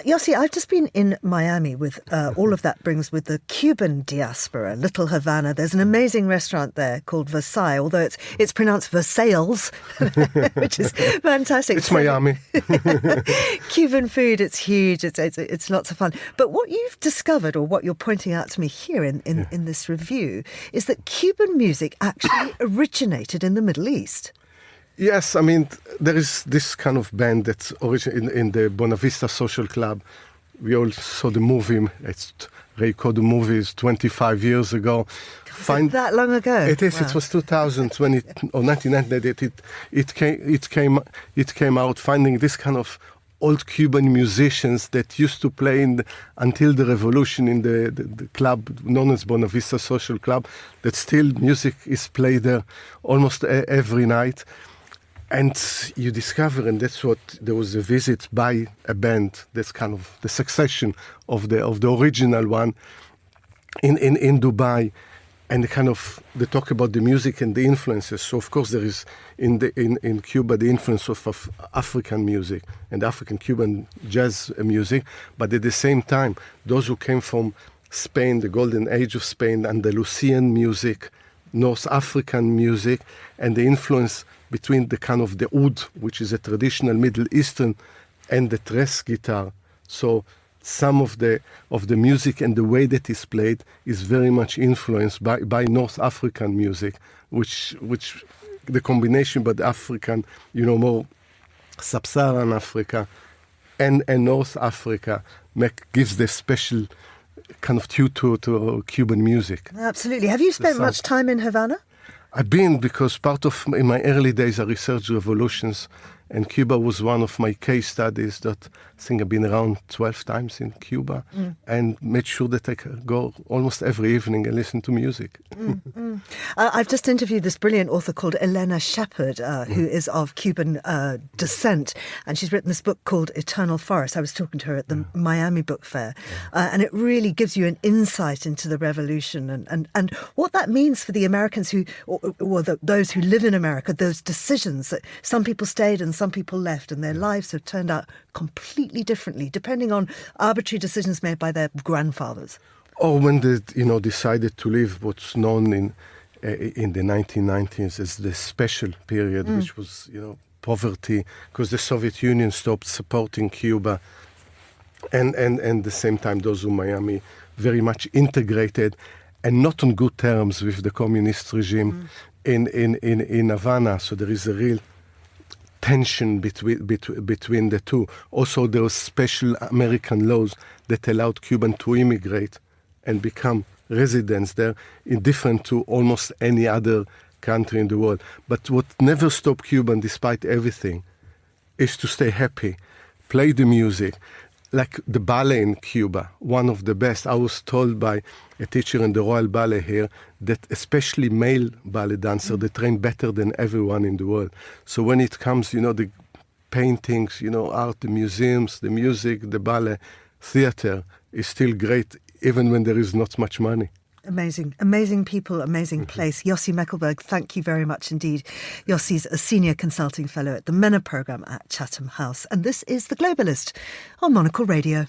Yossi, I've just been in Miami with all of that brings with the Cuban diaspora, Little Havana. There's an amazing restaurant there called Versailles, although it's pronounced Versailles, which is fantastic. It's Miami. Cuban food, it's huge. It's lots of fun. But what you've discovered, or what you're pointing out to me here in this review, is that Cuban music actually originated in the Middle East. Yes, I mean, there is this kind of band that's in the Buena Vista Social Club. We all saw the movie. Ray Cooder movies 25 years ago. That long ago? It is. Wow. It was 2020 or 1990 that it came out. Finding this kind of old Cuban musicians that used to play until the revolution in the club known as Buena Vista Social Club. That still music is played there almost every night. And you discover, and that's what there was a visit by a band that's kind of the succession of the original one in Dubai, and they talk about the music and the influences. So of course there is in Cuba the influence of African music and African Cuban jazz music, but at the same time those who came from Spain, the golden age of Spain, Andalusian music, North African music, and the influence between the kind of the oud, which is a traditional Middle Eastern, and the tres guitar. So some of the music and the way that is played is very much influenced by North African music, which the combination but African, more sub-Saharan Africa and North Africa gives the special kind of tune to Cuban music. Absolutely. Have you spent much time in Havana? I've been, because in my early days I researched revolutions, and Cuba was one of my case studies. That I think I've been around 12 times in Cuba and made sure that I could go almost every evening and listen to music. I've just interviewed this brilliant author called Elena Shepard, who is of Cuban descent, and she's written this book called Eternal Forest. I was talking to her at the Miami Book Fair, and it really gives you an insight into the revolution and what that means for the Americans those who live in America, those decisions that some people stayed and some people left, and their lives have turned out completely differently depending on arbitrary decisions made by their grandfathers. Or when they decided to live what's known in the 1990s as the special period, which was poverty, because the Soviet Union stopped supporting Cuba, and at the same time those who Miami very much integrated and not on good terms with the communist regime in Havana. So there is a real tension between the two. Also, there were special American laws that allowed Cubans to immigrate and become residents there, indifferent to almost any other country in the world. But what never stopped Cubans, despite everything, is to stay happy, play the music, like the ballet in Cuba, one of the best. I was told by a teacher in the Royal Ballet here that especially male ballet dancers, they train better than everyone in the world. So when it comes, the paintings, art, the museums, the music, the ballet, theater is still great, even when there is not much money. Amazing people, amazing place. Yossi Meckelberg, thank you very much indeed. Yossi's a senior consulting fellow at the MENA programme at Chatham House. And this is The Globalist on Monocle Radio.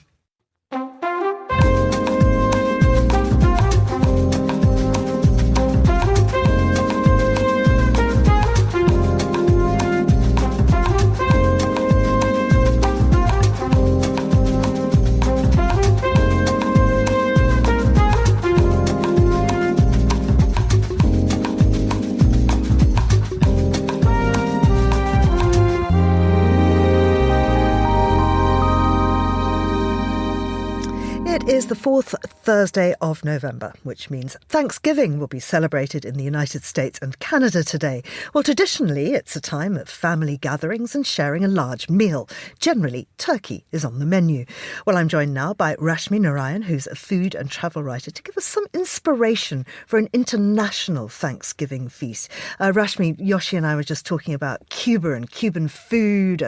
It is the fourth Thursday of November, which means Thanksgiving will be celebrated in the United States and Canada today. Well, traditionally, it's a time of family gatherings and sharing a large meal. Generally, turkey is on the menu. Well, I'm joined now by Rashmi Narayan, who's a food and travel writer, to give us some inspiration for an international Thanksgiving feast. Rashmi, Yoshi and I were just talking about Cuba and Cuban food,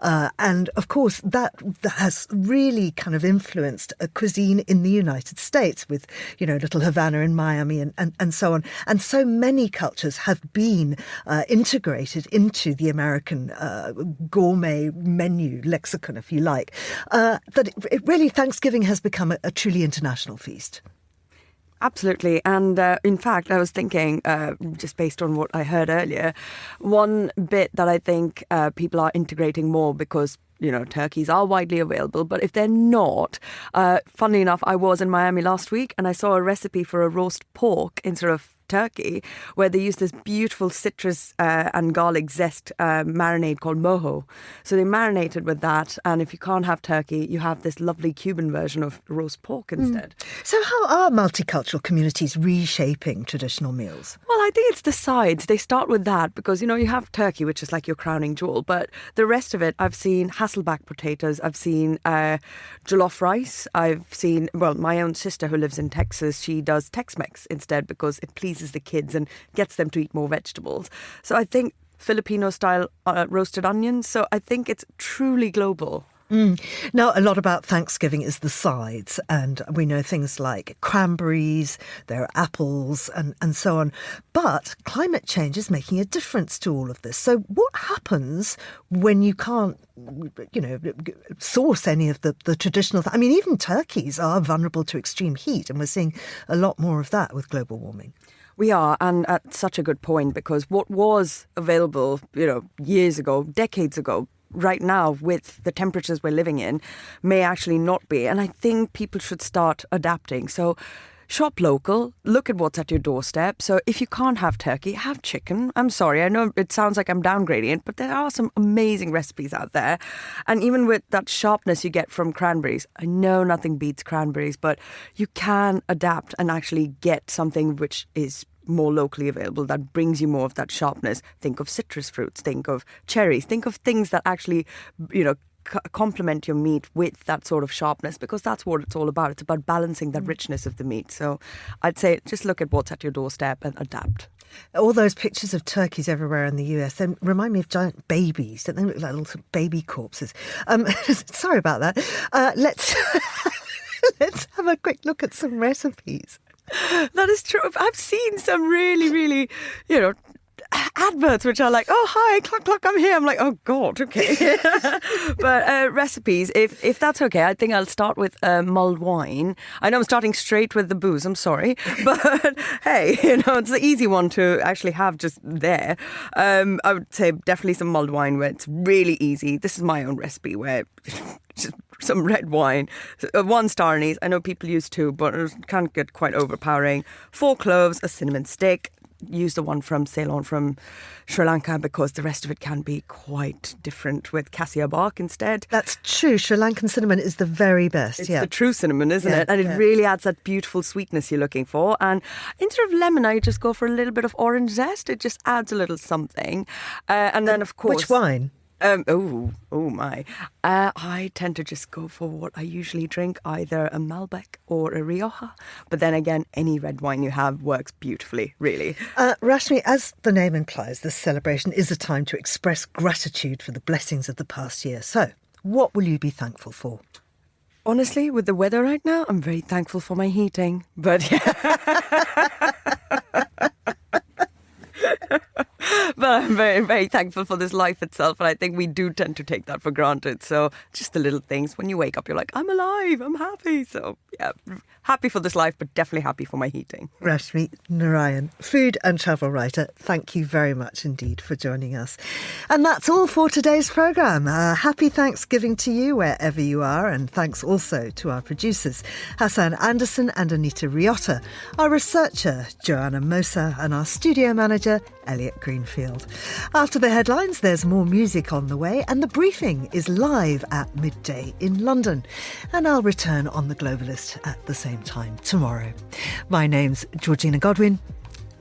and of course that has really kind of influenced a cuisine in the United States with, Little Havana in Miami and so on. And so many cultures have been integrated into the American gourmet menu, lexicon, if you like, that it really, Thanksgiving has become a truly international feast. Absolutely. And in fact, I was thinking, just based on what I heard earlier, one bit that I think people are integrating more because turkeys are widely available, but if they're not, funnily enough, I was in Miami last week and I saw a recipe for a roast pork instead of turkey, where they use this beautiful citrus and garlic zest marinade called mojo. So they marinated with that, and if you can't have turkey, you have this lovely Cuban version of roast pork instead. So how are multicultural communities reshaping traditional meals? Well, I think it's the sides. They start with that because, you have turkey, which is like your crowning jewel, but the rest of it, I've seen Hasselback potatoes, I've seen jollof rice, I've seen, my own sister who lives in Texas, she does Tex-Mex instead because it pleases the kids and gets them to eat more vegetables. So I think Filipino-style roasted onions. So I think it's truly global. Now, a lot about Thanksgiving is the sides, and we know things like cranberries, there are apples and so on. But climate change is making a difference to all of this. So what happens when you can't, source any of the traditional... even turkeys are vulnerable to extreme heat, and we're seeing a lot more of that with global warming. We are, and at such a good point, because what was available, years ago, decades ago, right now with the temperatures we're living in may actually not be. And I think people should start adapting. So shop local, look at what's at your doorstep. So if you can't have turkey, have chicken. I'm sorry, I know it sounds like I'm downgrading it, but there are some amazing recipes out there. And even with that sharpness you get from cranberries, I know nothing beats cranberries, but you can adapt and actually get something which is more locally available, that brings you more of that sharpness. Think of citrus fruits, think of cherries, think of things that actually, complement your meat with that sort of sharpness, because that's what it's all about. It's about balancing that richness of the meat. So I'd say just look at what's at your doorstep and adapt. All those pictures of turkeys everywhere in the US, they remind me of giant babies. Don't they look like little baby corpses? Sorry about that. Let's have a quick look at some recipes. That is true. I've seen some really, really, adverts which are like, oh, hi, cluck, cluck, I'm here. I'm like, oh, God, okay. But recipes, if that's okay, I think I'll start with mulled wine. I know I'm starting straight with the booze, I'm sorry. But, hey, it's the easy one to actually have just there. I would say definitely some mulled wine where it's really easy. This is my own recipe where... just some red wine, 1 star anise. I know people use 2, but it can get quite overpowering. 4 cloves, a cinnamon stick. Use the one from Ceylon, from Sri Lanka, because the rest of it can be quite different with cassia bark instead. That's true. Sri Lankan cinnamon is the very best. It's the true cinnamon, isn't it? And it really adds that beautiful sweetness you're looking for. And instead of lemon, I just go for a little bit of orange zest. It just adds a little something. And then, of course... Which wine? Oh my. I tend to just go for what I usually drink, either a Malbec or a Rioja. But then again, any red wine you have works beautifully, really. Rashmi, as the name implies, this celebration is a time to express gratitude for the blessings of the past year. So, what will you be thankful for? Honestly, with the weather right now, I'm very thankful for my heating. But But I'm very, very thankful for this life itself. And I think we do tend to take that for granted. So just the little things. When you wake up, you're like, I'm alive, I'm happy. So yeah, happy for this life, but definitely happy for my heating. Rashmi Narayan, food and travel writer, thank you very much indeed for joining us. And that's all for today's programme. Happy Thanksgiving to you wherever you are, and thanks also to our producers, Hassan Anderson and Anita Riotta, our researcher, Joanna Mosa, and our studio manager, Elliot Greenfield. After the headlines, there's more music on the way, and the briefing is live at midday in London. And I'll return on The Globalist at the same time tomorrow. My name's Georgina Godwin.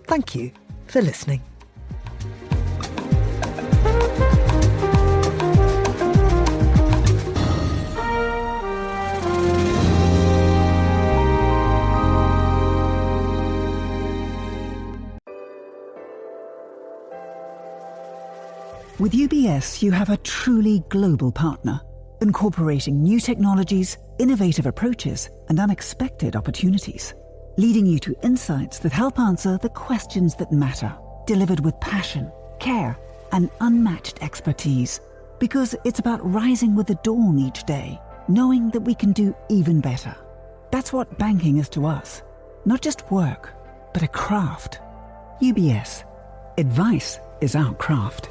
Thank you for listening. With UBS, you have a truly global partner, incorporating new technologies, innovative approaches, and unexpected opportunities, leading you to insights that help answer the questions that matter, delivered with passion, care, and unmatched expertise. Because it's about rising with the dawn each day, knowing that we can do even better. That's what banking is to us. Not just work, but a craft. UBS. Advice is our craft.